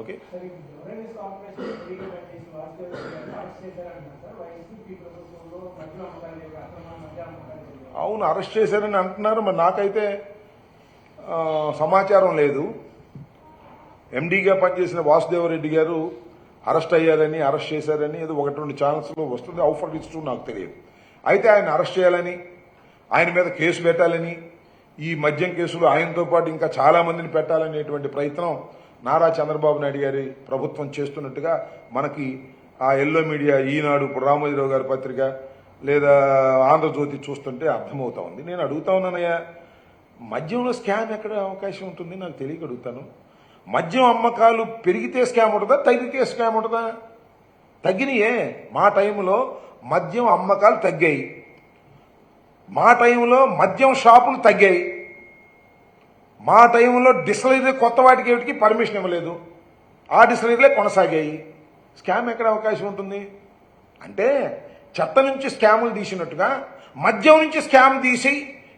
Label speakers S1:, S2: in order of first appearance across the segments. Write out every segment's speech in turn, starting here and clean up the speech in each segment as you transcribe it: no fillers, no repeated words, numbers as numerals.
S1: Okay. అవును, arrest చేశారని అంటున్నారు. మరి నాకైతే సమాచారం లేదు. ఎండీగా పనిచేసిన వాసుదేవరెడ్డి గారు అరెస్ట్ అయ్యారని, అరెస్ట్ చేశారని ఏదో 1-2 ఛానల్స్లో వస్తుంది. హౌ ఫర్ ఇట్స్ ట్రూ నాకు తెలియదు. అయితే ఆయన అరెస్ట్ చేయాలని, ఆయన మీద కేసు పెట్టాలని, ఈ మద్యం కేసులు ఆయనతో పాటు ఇంకా చాలా మందిని పెట్టాలనేటువంటి ప్రయత్నం నారా చంద్రబాబు నాయుడు గారి ప్రభుత్వం చేస్తున్నట్టుగా మనకి ఆ ఎల్లో మీడియా, ఈనాడు, ఇప్పుడు రామోజీరావు గారి పత్రిక లేదా ఆంధ్రజ్యోతి చూస్తుంటే అర్థమవుతా ఉంది. నేను అడుగుతా ఉన్నానయ్యా, మద్యంలో స్కామ్ ఎక్కడ అవకాశం ఉంటుంది నాకు తెలియక అడుగుతాను. మద్యం అమ్మకాలు పెరిగితే స్కామ్ ఉంటుందా, తగ్గితే స్కామ్ ఉంటుందా? తగ్గినాయే. మా టైంలో మద్యం అమ్మకాలు తగ్గాయి. మా టైంలో మద్యం షాపులు తగ్గాయి. మా టైంలో డిస్టిలరీ కొత్త వాటికి ఏమిటికి పర్మిషన్ ఇవ్వలేదు. ఆ డిస్టిలరీలే కొనసాగాయి. స్కామ్ ఎక్కడ అవకాశం ఉంటుంది? అంటే చెత్త నుంచి స్కాములు తీసినట్టుగా మద్యం నుంచి స్కామ్ తీసి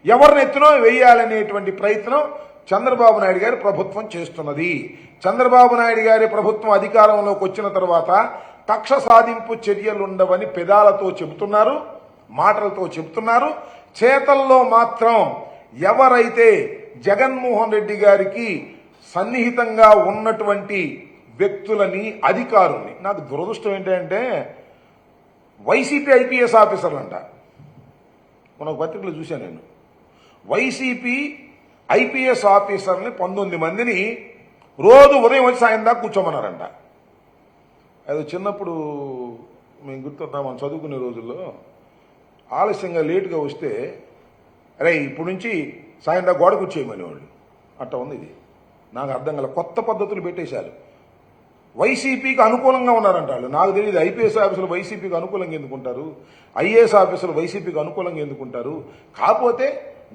S1: ఎవరిని ఎత్తునో వేయాలనేటువంటి ప్రయత్నం చంద్రబాబు నాయుడు గారి ప్రభుత్వం చేస్తున్నది. చంద్రబాబు నాయుడు గారి ప్రభుత్వం అధికారంలోకి వచ్చిన తర్వాత కక్ష సాధింపు చర్యలుండవని పెదాలతో చెబుతున్నారు, మాటలతో చెబుతున్నారు. చేతల్లో మాత్రం ఎవరైతే జగన్మోహన్ రెడ్డి గారికి సన్నిహితంగా ఉన్నటువంటి వ్యక్తులని, అధికారుల్ని, నాకు దురదృష్టం ఏంటంటే వైసీపీ ఐపీఎస్ ఆఫీసర్లు అంట. మన పత్రికలు చూశాను నేను. వైసీపీ ఐపీఎస్ ఆఫీసర్ని 19 మందిని రోజు ఉదయం వచ్చి సాయం దాకా కూర్చోమన్నారంట. అది చిన్నప్పుడు మేము గుర్తుంటాం, మనం చదువుకునే రోజుల్లో ఆలస్యంగా లేటుగా వస్తే అరే ఇప్పుడు నుంచి సాయం దాకా గోడ కూర్చేయమని వాళ్ళు. అట్లా ఉంది ఇది. నాకు అర్థం కల కొత్త పద్ధతులు పెట్టేశారు. వైసీపీకి అనుకూలంగా ఉన్నారంట వాళ్ళు. నాకు తెలియదు ఐపీఎస్ ఆఫీసులు వైసీపీకి అనుకూలంగా ఎందుకుంటారు, ఐఏఎస్ ఆఫీసులు వైసీపీకి అనుకూలంగా ఎందుకుంటారు. కాకపోతే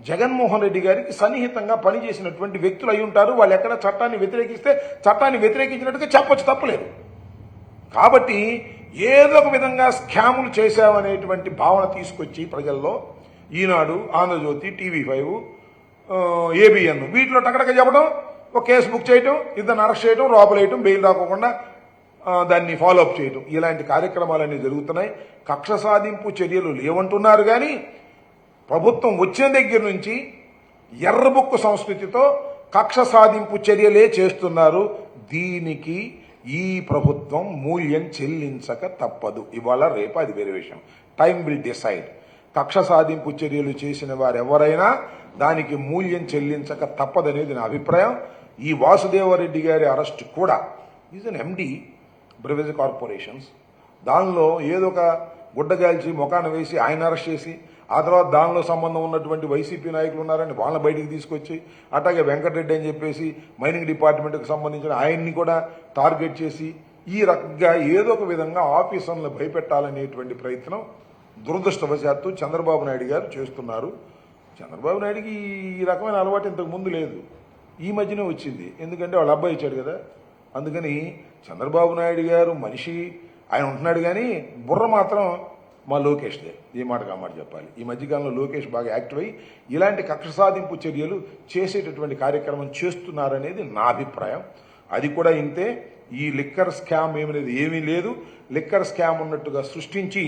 S1: జగన్మోహన్ రెడ్డి గారికి సన్నిహితంగా పనిచేసినటువంటి వ్యక్తులు అయి ఉంటారు. వాళ్ళు ఎక్కడ చట్టాన్ని వ్యతిరేకిస్తే చట్టాన్ని వ్యతిరేకించినట్టుగా చెప్పొచ్చు, తప్పలేదు. కాబట్టి ఏదో ఒక విధంగా స్కాములు చేశామనేటువంటి భావన తీసుకొచ్చి ప్రజల్లో ఈనాడు, ఆంధ్రజ్యోతి, టీవీ5, ఏబిఎన్ వీటిలో టకటక చెప్పడం, ఒక కేసు బుక్ చేయటం, ఇద్దరిని అరెస్ట్ చేయడం, లోపలేయటం, బెయిల్ రాకుండా దాన్ని ఫాలోఅప్ చేయటం, ఇలాంటి కార్యక్రమాలన్నీ జరుగుతున్నాయి. కక్ష సాధింపు చర్యలు లేవంటున్నారు. కానీ ప్రభుత్వం వచ్చిన దగ్గర నుంచి ఎర్రబుక్కు సంస్కృతితో కక్ష సాధింపు చర్యలే చేస్తున్నారు. దీనికి ఈ ప్రభుత్వం మూల్యం చెల్లించక తప్పదు. ఇవాళ రేపు అది వేరే విషయం. Time will decide. కక్ష సాధింపు చర్యలు చేసిన వారెవరైనా దానికి మూల్యం చెల్లించక తప్పదనేది నా అభిప్రాయం. ఈ వాసుదేవరెడ్డి గారి అరెస్ట్ కూడా ఈజ్ అన్ ఎండి బ్రివేజ్ కార్పొరేషన్స్. దానిలో ఏదో ఒక గుడ్డగాల్చి ముఖాన వేసి ఆయన అరెస్ట్ చేసి, ఆ తర్వాత దానిలో సంబంధం ఉన్నటువంటి వైసీపీ నాయకులు ఉన్నారని వాళ్ళని బయటికి తీసుకొచ్చి, అట్లాగే వెంకటరెడ్డి అని చెప్పేసి మైనింగ్ డిపార్ట్మెంట్కి సంబంధించిన ఆయన్ని కూడా టార్గెట్ చేసి, ఈ రకంగా ఏదో ఒక విధంగా ఆఫీసర్లను భయపెట్టాలనేటువంటి ప్రయత్నం దురదృష్టవశాత్తు చంద్రబాబు నాయుడు గారు చేస్తున్నారు. చంద్రబాబు నాయుడికి ఈ రకమైన అలవాటు ఇంతకు ముందు లేదు, ఈ మధ్యనే వచ్చింది. ఎందుకంటే వాళ్ళ అబ్బాయి ఇచ్చాడు కదా. అందుకని చంద్రబాబు నాయుడు గారు మనిషి ఆయన ఉంటున్నాడు, కానీ బుర్ర మాత్రం మా లోకేష్దే. ఏ మాటకు ఆ మాట చెప్పాలి. ఈ మధ్యకాలంలో లోకేష్ బాగా యాక్టివ్ అయ్యి ఇలాంటి కక్ష సాధింపు చర్యలు చేసేటటువంటి కార్యక్రమం చేస్తున్నారనేది నా అభిప్రాయం. అది కూడా ఇంతే. ఈ లిక్కర్ స్కామ్ ఏమనేది ఏమీ లేదు. లిక్కర్ స్కామ్ ఉన్నట్టుగా సృష్టించి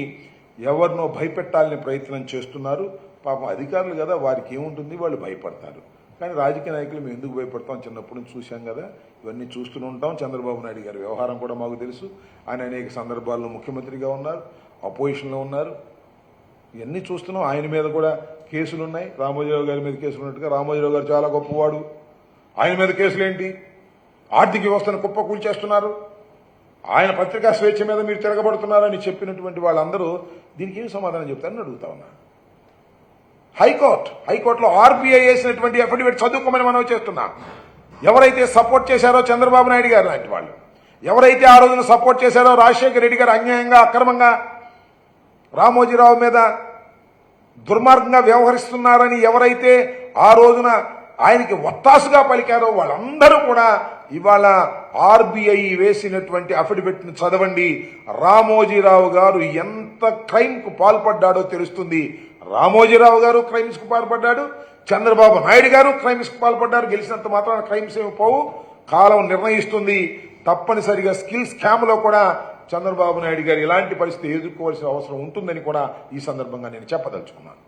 S1: ఎవరినో భయపెట్టాలని ప్రయత్నం చేస్తున్నారు. పాపం అధికారులు కదా, వారికి ఏముంటుంది, వాళ్ళు భయపడతారు. కానీ రాజకీయ నాయకులు మేము ఎందుకు భయపడతాం, చిన్నప్పటి నుంచి చూశాం కదా, ఇవన్నీ చూస్తూనే ఉంటాం. చంద్రబాబు నాయుడు గారి వ్యవహారం కూడా మాకు తెలుసు. ఆయన అనేక సందర్భాల్లో ముఖ్యమంత్రిగా ఉన్నారు, అపోజిషన్లో ఉన్నారు, ఇవన్నీ చూస్తున్నాం. ఆయన మీద కూడా కేసులు ఉన్నాయి. రామోజీరావు గారి మీద కేసులు ఉన్నట్టుగా రామోజీరావు గారు చాలా గొప్పవాడు, ఆయన మీద కేసులేంటి, ఆర్థిక వ్యవస్థను కుప్పకూల్చేస్తున్నారు, ఆయన పత్రికా స్వేచ్ఛ మీద మీరు తిరగబడుతున్నారని చెప్పినటువంటి వాళ్ళందరూ దీనికి ఏం సమాధానం చెప్తారని అడుగుతా ఉన్నా. హైకోర్టులో ఆర్బీఐ వేసినటువంటి అఫిడవిట్ చదువుకోమని మనం చేస్తున్నాం. ఎవరైతే సపోర్ట్ చేశారో చంద్రబాబు నాయుడు గారు లాంటి వాళ్ళు, ఎవరైతే ఆ రోజున సపోర్ట్ చేశారో రాజశేఖర రెడ్డి గారు అన్యాయంగా, అక్రమంగా రామోజీరావు మీద దుర్మార్గంగా వ్యవహరిస్తున్నారని ఎవరైతే ఆ రోజున ఆయనకి ఒత్తాసుగా పలికారో వాళ్ళందరూ కూడా ఇవాళ ఆర్బీఐ వేసినటువంటి అఫిడవిట్ ను చదవండి. రామోజీరావు గారు ఎంత క్రైమ్ కు పాల్పడ్డాడో తెలుస్తుంది. రామోజీరావు గారు క్రైమ్స్ కు పాల్పడ్డాడు, చంద్రబాబు నాయుడు గారు క్రైమ్స్ కు పాల్పడ్డారు. గెలిచినంత మాత్రాన క్రైమ్స్ ఏమి పోవు, కాలం నిర్ణయిస్తుంది. తప్పనిసరిగా స్కిల్ స్కామ్లో కూడా చంద్రబాబు నాయుడు గారు ఇలాంటి పరిస్థితి ఎదుర్కోవాల్సిన అవసరం ఉంటుందని కూడా ఈ సందర్భంగా నేను చెప్పదలుచుకున్నాను.